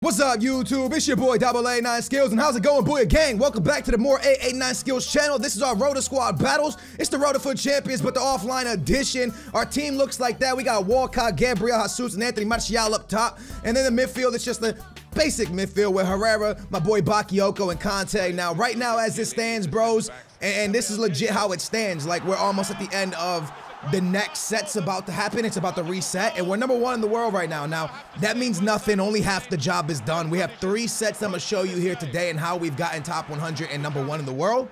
What's up, YouTube? It's your boy AA9 Skills, and how's it going, Booyah Gang? Welcome back to the more AA9 Skills channel. This is our Rotor Squad battles. It's the Rotor Foot Champions, but the offline edition. Our team looks like that. We got Walcott, Gabriel Jesus, and Anthony Martial up top, and then the midfield, it's just the basic midfield with Herrera, my boy Bakayoko, and Conte. Now, right now, as it stands, bros, and this is legit how it stands. Like, we're almost at the end of the next set's about to happen. It's about to reset, and we're #1 in the world right now. Now, that means nothing. Only half the job is done. We have 3 sets I'm gonna show you here today and how we've gotten top 100 and #1 in the world.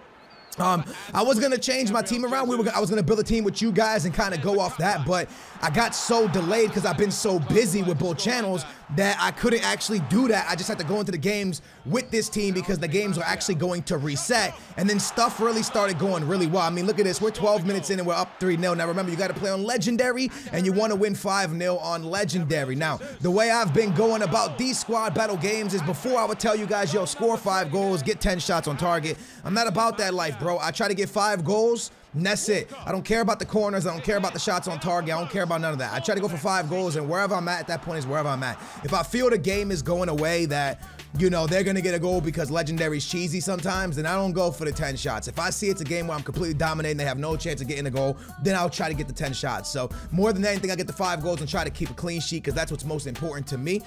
I was gonna change my team around. I was gonna build a team with you guys and kind of go off that, but I got so delayed because I've been so busy with both channels that I couldn't actually do that. I just had to go into the games with this team because the games are actually going to reset, and then stuff really started going really well. I mean, look at this. We're 12 minutes in and we're up 3-0. Now remember, you got to play on Legendary, and you want to win 5-0 on Legendary. Now, the way I've been going about these squad battle games is before I would tell you guys, yo, score 5 goals, get 10 shots on target. I'm not about that life, bro. I try to get 5 goals, and that's it. I don't care about the corners. I don't care about the shots on target. I don't care about none of that. I try to go for 5 goals, and wherever I'm at that point is wherever I'm at. If I feel the game is going away that, you know, they're going to get a goal because Legendary's cheesy sometimes, then I don't go for the 10 shots. If I see it's a game where I'm completely dominating, they have no chance of getting a goal, then I'll try to get the 10 shots. So more than anything, I get the 5 goals and try to keep a clean sheet because that's what's most important to me.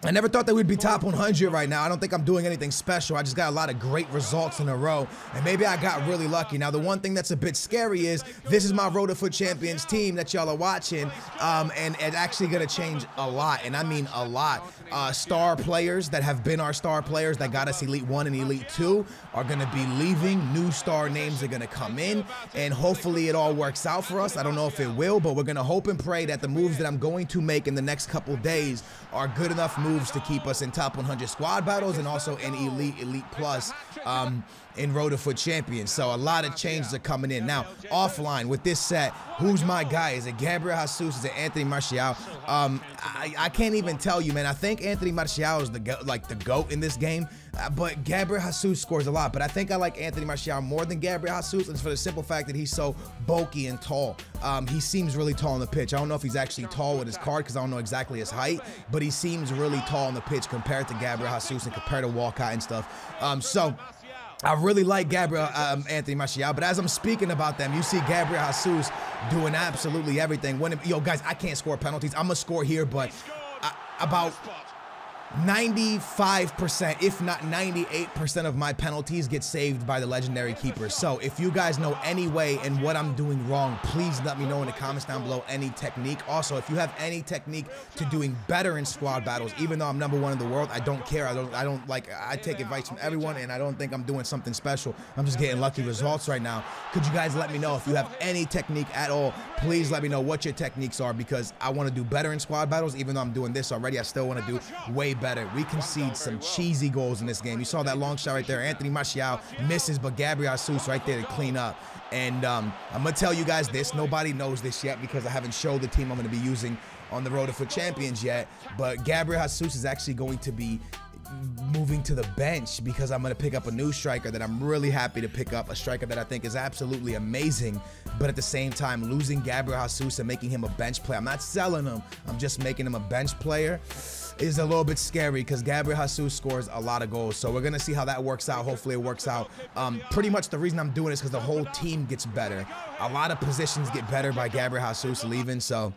I never thought that we'd be top 100 right now. I don't think I'm doing anything special. I just got a lot of great results in a row, and maybe I got really lucky. Now, the one thing that's a bit scary is this is my Rotor Foot Champions team that y'all are watching, and it's actually going to change a lot, and I mean a lot. Star players that have been our star players that got us Elite 1 and Elite 2 are going to be leaving. New star names are going to come in, and hopefully it all works out for us. I don't know if it will, but we're going to hope and pray that the moves that I'm going to make in the next couple days are good enough moves to keep us in top 100 squad battles and also in Elite Plus in Rotor Foot Champions. So a lot of changes are coming in. Now, offline with this set, who's my guy? Is it Gabriel Jesus? Is it Anthony Martial? I can't even tell you, man. I think Anthony Martial is the GOAT in this game, but Gabriel Jesus scores a lot. But I think I like Anthony Martial more than Gabriel Jesus, and it's for the simple fact that he's so bulky and tall. He seems really tall on the pitch. I don't know if he's actually tall with his card because I don't know exactly his height, but he seems really tall on the pitch compared to Gabriel Jesus and compared to Walcott and stuff. So I really like Anthony Martial, but as I'm speaking about them, you see Gabriel Jesus doing absolutely everything. Yo, guys, I can't score penalties. I'm gonna score here, but about 95%, if not 98% of my penalties get saved by the legendary keepers. So if you guys know any way and what I'm doing wrong, please let me know in the comments down below any technique. Also, if you have any technique to doing better in squad battles, even though I'm #1 in the world, I don't care. I take advice from everyone, and I don't think I'm doing something special. I'm just getting lucky results right now. Could you guys let me know if you have any technique at all? Please let me know what your techniques are, because I want to do better in squad battles. Even though I'm doing this already, I still want to do way better. We concede some cheesy goals in this game. You saw that long shot right there. Anthony Martial misses, but Gabriel Jesus right there to clean up. And I'm going to tell you guys this. Nobody knows this yet because I haven't showed the team I'm going to be using on the Rotor Foot Champions yet. But Gabriel Jesus is actually going to be moving to the bench because I'm going to pick up a new striker that I'm really happy to pick up, a striker that I think is absolutely amazing, but at the same time losing Gabriel Jesus and making him a bench player. I'm not selling him, I'm just making him a bench player, is a little bit scary because Gabriel Jesus scores a lot of goals. So we're going to see how that works out. Hopefully it works out. Pretty much the reason I'm doing this is because the whole team gets better. A lot of positions get better by Gabriel Jesus leaving, so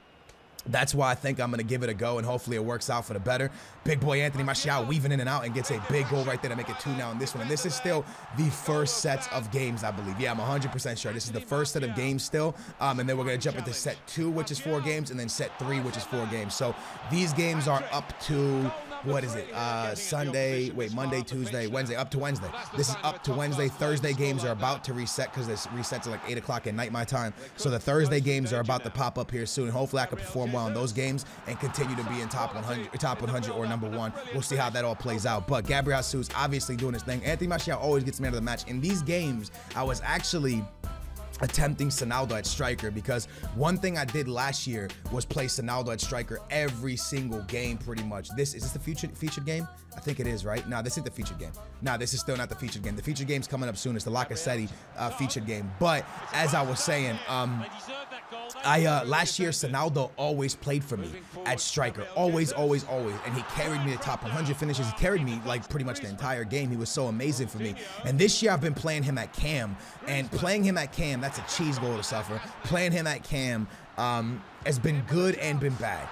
that's why I think I'm going to give it a go, and hopefully it works out for the better. Big boy Anthony Martial weaving in and out and gets a big goal right there to make it 2 now in this one. And this is still the first set of games, I believe. Yeah, I'm 100% sure. This is the first set of games still. And then we're going to jump into set 2, which is 4 games, and then set 3, which is 4 games. So these games are up to, what is it? Monday, Tuesday, Wednesday, up to Wednesday. This is up to Wednesday. Thursday games are about to reset because this resets at like 8 o'clock at night my time. So the Thursday games are about to pop up here soon. Hopefully I can perform well in those games and continue to be in top 100 or #1. We'll see how that all plays out. But Gabriel Jesus obviously doing his thing. Anthony Martial always gets man of the match. In these games, I was actually attempting Sonaldo at striker because one thing I did last year was play Sonaldo at striker every single game pretty much. Is this the featured game? I think it is, right? No, this isn't the featured game. No, this is still not the featured game. The featured game's coming up soon. It's the Lacazette featured game. But as I was saying, Last year, Sonaldo always played for me at striker. Always. And he carried me to top 100 finishes. He carried me like pretty much the entire game. He was so amazing for me. And this year, I've been playing him at cam. And playing him at cam, that's a cheese goal to suffer. Playing him at cam has been good and been bad.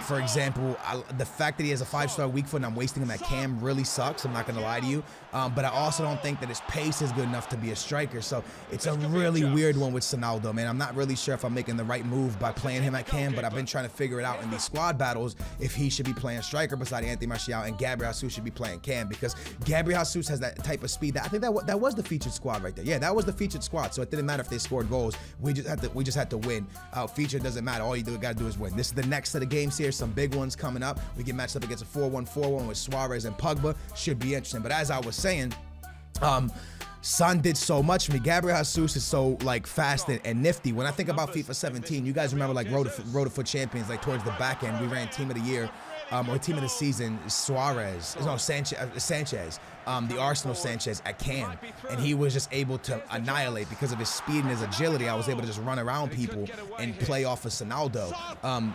For example, the fact that he has a 5-star weak foot and I'm wasting him at cam really sucks. I'm not going to lie to you. But I also don't think that his pace is good enough to be a striker. So it's a really weird one with Sonaldo, man. I'm not really sure if I'm making the right move by playing him at cam, but I've been trying to figure it out in these squad battles if he should be playing striker beside Anthony Martial and Gabriel Jesus should be playing cam, because Gabriel Jesus has that type of speed. I think that was the featured squad right there. Yeah, that was the featured squad. So it didn't matter if they scored goals. We just had to win. Featured doesn't matter. All you got to do is win. This is the next set of games here. Some big ones coming up. We get matched up against a 4-1-4-1 with Suarez and Pogba. Should be interesting. But as I was saying, Son did so much for me. Gabriel Jesus is so like fast and nifty. When I think about FIFA 17, you guys remember like Road to Foot Champions, like towards the back end, we ran Team of the Year. Or Team of the Season, Sanchez, the Arsenal Sanchez at cam, and he was just able to annihilate because of his speed and his agility. I was able to just run around people and play off of Sonaldo,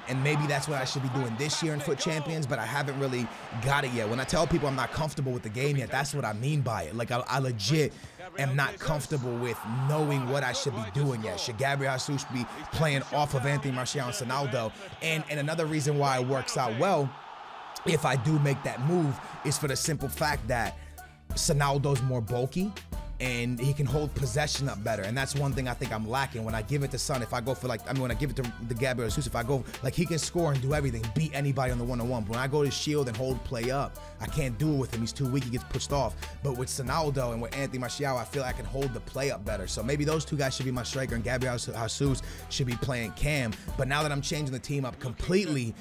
and maybe that's what I should be doing this year in Foot Champions, but I haven't really got it yet. When I tell people I'm not comfortable with the game yet, that's what I mean by it. Like I legit am not comfortable with knowing what I should be doing yet. Should Gabriel Jesus be playing off of Anthony Martial and Sonaldo? And another reason why it works out well, if I do make that move, is for the simple fact that Sonaldo's more bulky and he can hold possession up better. And that's one thing I think I'm lacking. When I give it to Son, if I go for when I give it to the Gabriel Jesus, if I go, like, he can score and do everything, beat anybody on the one-on-one. But when I go to shield and hold play up, I can't do it with him. He's too weak, he gets pushed off. But with Sonaldo and with Anthony Martial, I feel like I can hold the play up better. So maybe those two guys should be my striker and Gabriel Jesus should be playing cam. But now that I'm changing the team up completely,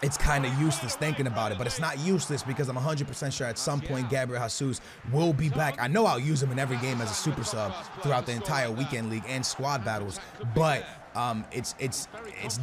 it's kind of useless thinking about it, but it's not useless because I'm 100% sure at some point Gabriel Jesus will be back. I know I'll use him in every game as a super sub throughout the entire weekend league and squad battles, but it's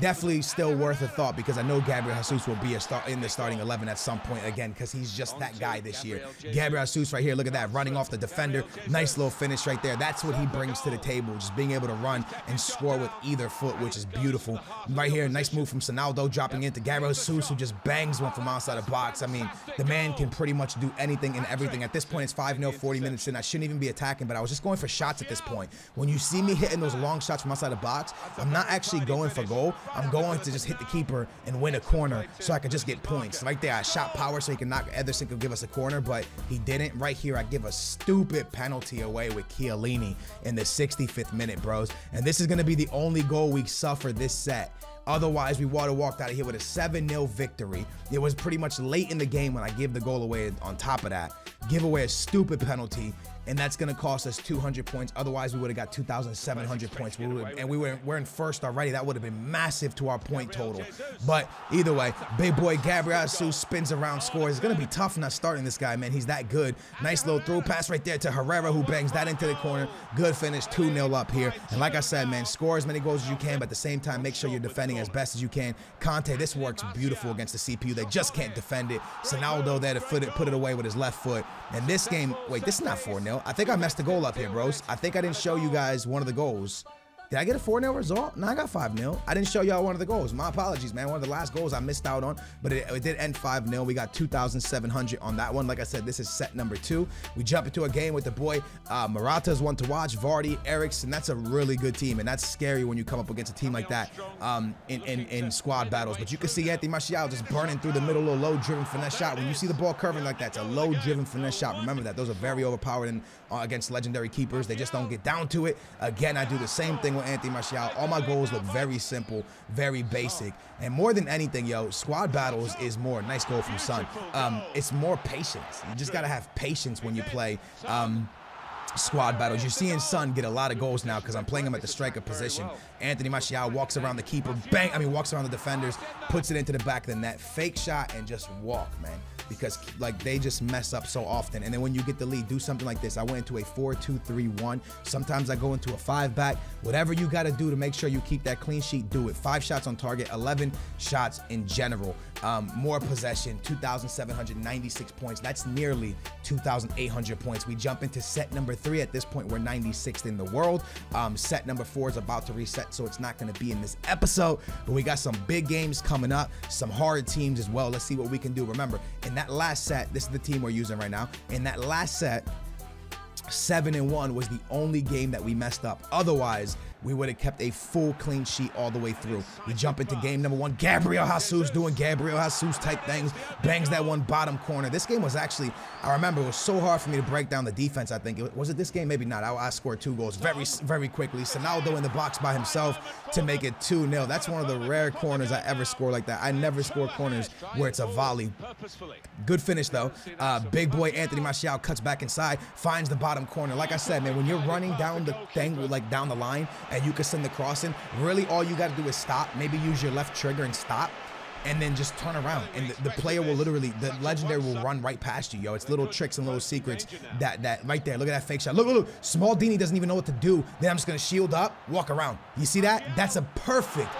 definitely still worth a thought because I know Gabriel Jesus will be in the starting 11 at some point again because he's just that guy this year. Gabriel Jesus right here, look at that, running off the defender, nice little finish right there. That's what he brings to the table, just being able to run and score with either foot, which is beautiful. Right here, nice move from Sonaldo, dropping into Gabriel Jesus, who just bangs one from outside the box. I mean, the man can pretty much do anything and everything. At this point, it's 5-0, 40 minutes in. I shouldn't even be attacking, but I was just going for shots at this point. When you see me hitting those long shots from outside the box, I'm not actually going for goal. I'm going to just hit the keeper and win a corner so I can just get points. Right there, I shot power so he can knock Ederson, could give us a corner, but he didn't. Right here, I give a stupid penalty away with Chiellini in the 65th minute, bros. And this is going to be the only goal we suffer this set. Otherwise, we walked out of here with a 7-0 victory. It was pretty much late in the game when I give the goal away. On top of that, give away a stupid penalty, and that's going to cost us 200 points. Otherwise, we would have got 2,700 points. We're in first already. That would have been massive to our point total. But either way, big boy Gabriel Jesus spins around, scores. It's going to be tough not starting this guy, man. He's that good. Nice little through pass right there to Herrera, who bangs that into the corner. Good finish, 2-0 up here. And like I said, man, score as many goals as you can, but at the same time, make sure you're defending as best as you can. Conte, this works beautiful against the CPU. They just can't defend it. Sonaldo there to put it away with his left foot. And this game, wait, this is not 4-0. I think I messed the goal up here, bros. I think I didn't show you guys one of the goals. Did I get a 4-0 result? No, I got 5-0. I didn't show y'all one of the goals. My apologies, man. One of the last goals I missed out on, but it did end 5-0. We got 2,700 on that one. Like I said, this is set number 2. We jump into a game with the boy. Morata's one to watch. Vardy, Eriksen. That's a really good team, and that's scary when you come up against a team like that in squad battles. But you can see Anthony Martial just burning through the middle, a low-driven finesse shot. When you see the ball curving like that, it's a low-driven finesse shot. Remember that. Those are very overpowered against legendary keepers. They just don't get down to it. Again, I do the same thing with Anthony Martial. All my goals look very simple, very basic, and more than anything, yo, squad battles is more. Nice goal from Son. It's more patience. You just gotta have patience when you play squad battles. You're seeing Son get a lot of goals now because I'm playing him at the striker position. Anthony Martial walks around the keeper, walks around the defenders, puts it into the back of the net, fake shot, and just walk, man. because like they just mess up so often. And then when you get the lead, do something like this. I went into a 4-2-3-1. Sometimes I go into a 5-back. Whatever you got to do to make sure you keep that clean sheet, do it. 5 shots on target, 11 shots in general. More possession, 2,796 points. That's nearly 2,800 points. We jump into set number 3. At this point, we're 96th in the world. Set number 4 is about to reset, so it's not going to be in this episode. But we got some big games coming up, some hard teams as well. Let's see what we can do. Remember, in that last set, this is the team we're using right now. In that last set, 7-1 was the only game that we messed up. Otherwise, we would have kept a full clean sheet all the way through. We jump into game number 1. Gabriel Jesus doing Gabriel Jesus type things. Bangs that one bottom corner. This game was actually, I remember it was so hard for me to break down the defense, I think. Was it this game? Maybe not. I scored 2 goals very quickly. Sonaldo in the box by himself to make it 2-0. That's one of the rare corners I ever score like that. I never score corners where it's a volley. Good finish, though. Big boy Anthony Martial cuts back inside, finds the bottom corner. Like I said, man, when you're running down the thing, like down the line, and you can send the cross in, really all you got to do is stop. Maybe use your left trigger and stop, and then just turn around. And the player will literally, the legendary will run right past you, yo. It's little tricks and little secrets that right there. Look at that fake shot. Look. Small Dini doesn't even know what to do. Then I'm just going to shield up, walk around. You see that? That's a perfect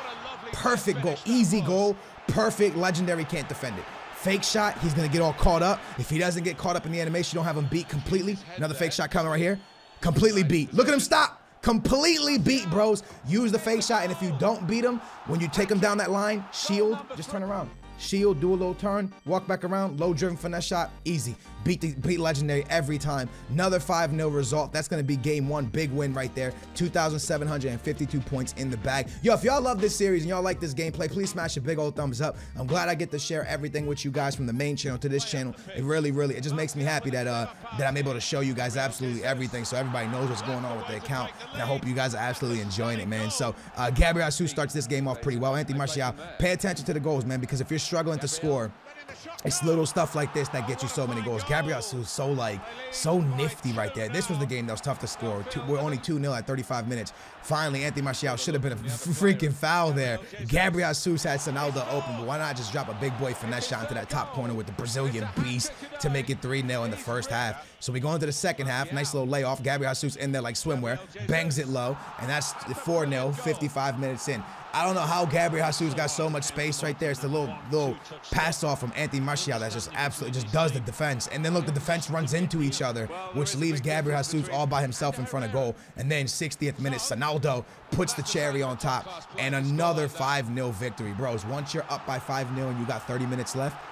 goal. Easy goal. Perfect. Legendary can't defend it. Fake shot, he's going to get all caught up. If he doesn't get caught up in the animation, you don't have him beat completely. Another fake shot coming right here. Completely beat. Look at him stop. Completely beat, bros. Use the fake shot, and if you don't beat him, when you take him down that line, shield, just turn around. Shield, do a little turn, walk back around, low driven finesse shot, easy. Beat legendary every time. Another 5-0 result. That's going to be game 1. Big win right there. 2,752 points in the bag. Yo, if y'all love this series and y'all like this gameplay, please smash a big old thumbs up. I'm glad I get to share everything with you guys from the main channel to this channel. It really, it just makes me happy that I'm able to show you guys absolutely everything, so everybody knows what's going on with the account. And I hope you guys are absolutely enjoying it, man. So Gabriel Jesus starts this game off pretty well. Anthony Martial, pay attention to the goals, man, because if you're struggling to score, it's little stuff like this that gets you so many goals. Gabriel Jesus so nifty right there. This was the game that was tough to score. We're only 2-0 at 35 minutes. Finally, Anthony Martial should have been a freaking foul there. Gabriel Jesus had Sonaldo open, but why not just drop a big boy finesse shot into that top corner with the Brazilian beast to make it 3-0 in the first half. So we go into the second half. Nice little layoff. Gabriel Jesus in there like swimwear. Bangs it low, and that's 4-0, 55 minutes in. I don't know how Gabriel Jesus got so much space right there. It's the little pass off from Anthony Martial that just absolutely just does the defense. And then look, the defense runs into each other, which leaves Gabriel Jesus all by himself in front of goal. And then 60th minute, Sonaldo puts the cherry on top, and another 5-0 victory. Bros, once you're up by 5-0 and you got 30 minutes left,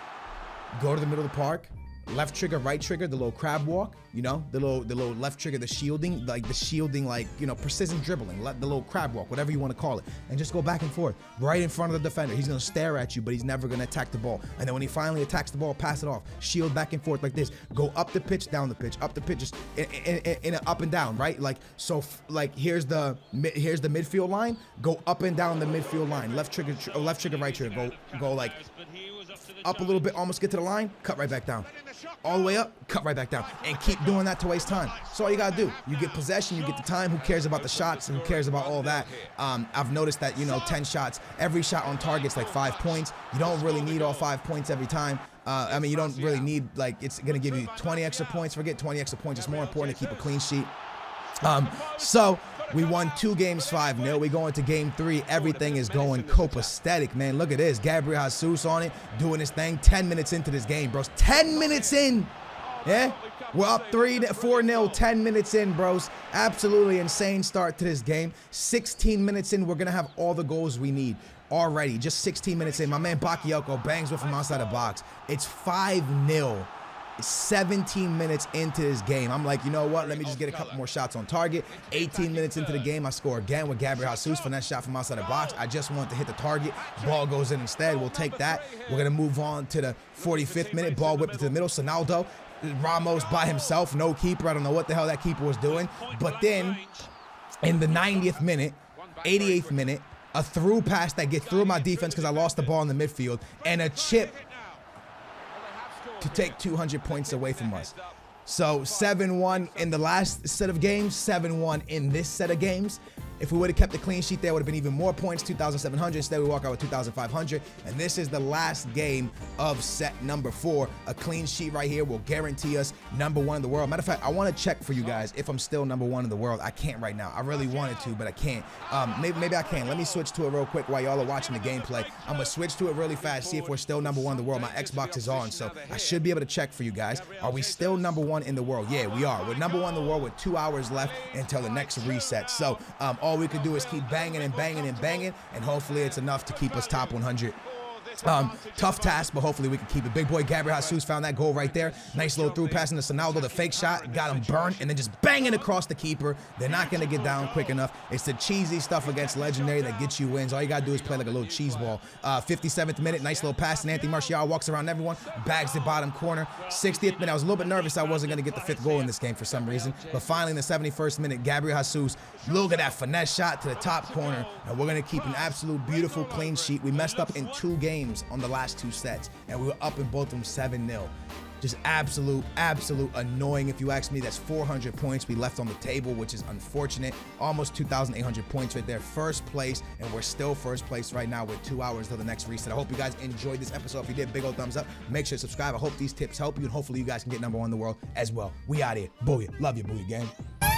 go to the middle of the park. Left trigger, right trigger, the little crab walk, you know, the little left trigger, the shielding, you know, precision dribbling, the little crab walk, whatever you want to call it, and just go back and forth right in front of the defender. He's going to stare at you, but he's never going to attack the ball. And then when he finally attacks the ball, pass it off, shield back and forth like this, go up the pitch, down the pitch, up the pitch, just in an up and down, right? Like, so like here's the midfield line, go up and down the midfield line, left trigger, right trigger, go like up a little bit, almost get to the line, cut right back down. All the way up, cut right back down. And keep doing that to waste time. So all you gotta do, you get possession, you get the time. Who cares about the shots? Who cares about all that? I've noticed that, you know, 10 shots, every shot on target's like 5 points. You don't really need all 5 points every time. I mean, you don't really need, like, it's gonna give you 20 extra points. Forget 20 extra points. It's more important to keep a clean sheet. So we won 2 games 5-0. We go into game 3. Everything is going copacetic, man. Look at this. Gabriel Jesus on it, doing his thing. 10 minutes into this game, bros. 10 minutes in. Yeah? We're up 4-0, 10 minutes in, bros. Absolutely insane start to this game. 16 minutes in, we're going to have all the goals we need already. Just 16 minutes in. My man Bakayoko bangs with from outside the box. It's 5-0. 17 minutes into this game. I'm like, you know what? Let me just get a couple more shots on target. 18 minutes into the game, I score again with Gabriel Jesus for that shot from outside the box. I just want to hit the target. Ball goes in instead. We'll take that. We're going to move on to the 45th minute. Ball whipped into the middle. Sonaldo, Ramos by himself, no keeper. I don't know what the hell that keeper was doing. But then in the 90th minute, 88th minute, a through pass that gets through my defense because I lost the ball in the midfield, and a chip to take 200 points away from us. So 7-1 in the last set of games, 7-1 in this set of games. If we would have kept the clean sheet, there would have been even more points, 2,700. Instead, we walk out with 2,500. And this is the last game of set number 4. A clean sheet right here will guarantee us #1 in the world. Matter of fact, I want to check for you guys if I'm still #1 in the world. I can't right now. I really wanted to, but I can't. Maybe I can. Let me switch to it real quick while y'all are watching the gameplay. I'm going to switch to it really fast, see if we're still #1 in the world. My Xbox is on, so I should be able to check for you guys. Are we still #1 in the world? Yeah, we are. We're #1 in the world with 2 hours left until the next reset. So all we can do is keep banging and banging and banging, and hopefully it's enough to keep us top 100. Tough task, but hopefully we can keep it. Big boy Gabriel Jesus found that goal right there. Nice little through passing to Sonaldo, the fake shot, got him burned, and then just banging across the keeper. They're not going to get down quick enough. It's the cheesy stuff against Legendary that gets you wins. All you got to do is play like a little cheese ball. 57th minute, nice little pass, and Anthony Martial walks around everyone, bags the bottom corner. 60th minute, I was a little bit nervous I wasn't going to get the 5th goal in this game for some reason, but finally in the 71st minute, Gabriel Jesus, look at that finesse shot to the top corner, and we're going to keep an absolute beautiful clean sheet. We messed up in 2 games on the last 2 sets, and we were up in both of them 7-0. Just absolute annoying if you ask me. That's 400 points we left on the table, which is unfortunate. Almost 2,800 points right there. First place, and we're still first place right now with 2 hours till the next reset. I hope you guys enjoyed this episode. If you did, big old thumbs up. Make sure to subscribe. I hope these tips help you, and hopefully you guys can get #1 in the world as well. We out here. Booyah. Love you, Booyah gang.